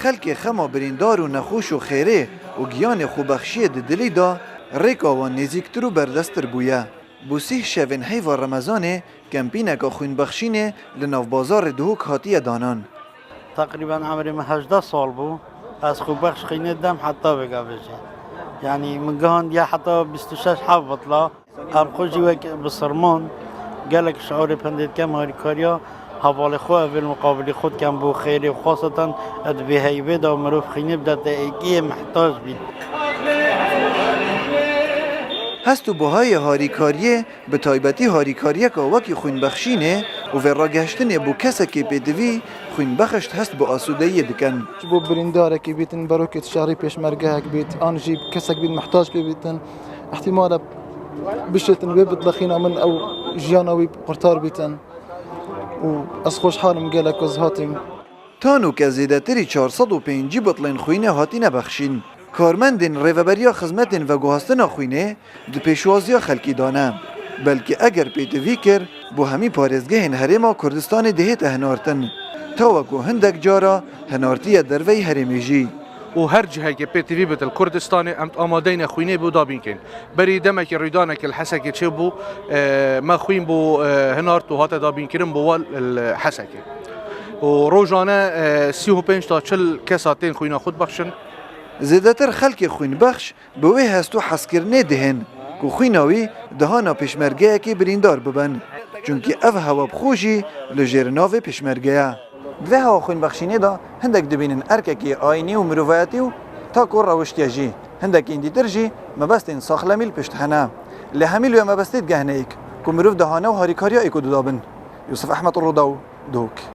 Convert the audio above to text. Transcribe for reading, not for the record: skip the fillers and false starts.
خلق خما بریندار و نخوش و خیره و گیان خوبخشی دلی دا ریکا و نزیکتر و بردستر بویا. بوسیح شوین حیوان رمضانه کمپینک خوین بخشینه لناف بازار دهوک هاتیه دانان. تقریبا عمری من 18 سال بو از خوب بخش خینه دم حتی بگه بشه یعنی من گهان یا حتی 26 حب بطلا اب خوشی وک بسرمان گلک شعور پندید کم هاری کاریا حوال خواه بالمقابل خود کم بو خیلی و خاصتا اد به هیبه دا مروف خینه بدت ایگی محتاج بید. هستو بوهای هاریکاریه به تایبتی هاریکاریه که وکی خوین بخشینه و وراگشتن بو کسا که بدوی خوین بخشت هست بو آسودهی دکن. بو برینداره که بیتن بروکت شهری پیشمرگه بیت آن جیب کسا که بیت محتاج بیتن احتمالا بشتن بيبت لخينا من او جيانوي قرطار بيتن و از خوش حالم گلک از هاتیم. تانو که زیدتری 405 بطلین خوینه هاتینه بخشین. کارمندین ریوبریا خدمتین و گوهستن خوینه دو پیشوازیا خلکی دانه. بلکه اگر پیتوی کر بو همی پارزگه هرما کردستان دهیت هنارتن. تا وکو هندک جارا هنارتی دروی هرمیجی. و هر جهه که پیتوی بتل کردستان امت آمادین خوینه بو دابین کن. بری دمک ریدانک الحسکه چه بو ما خوین بو هنارت و هات دابین کرن بو الحسکه. و روزانه 35 تا 40 کساتین خوینا خود بخشن. زیادتر خلک خوین بخش به وی هستو حسکرنه دهن که خویناوی دهانا پشمرگه که بریندار ببن چونکه او هوا بخوشی لجرناو پشمرگه دوه هوا خوین بخشینه دا هندک دبینن ارککی آینی و مروایتی و تا کور روشتیا جی هندک این دیتر جی مبستین ساخلمیل پشت هنه لحمیل و مبستید گهنه ایک که مروف دهانه و هاریکاریا ایکو دادابن. یوسف احمد الرضاو دوک.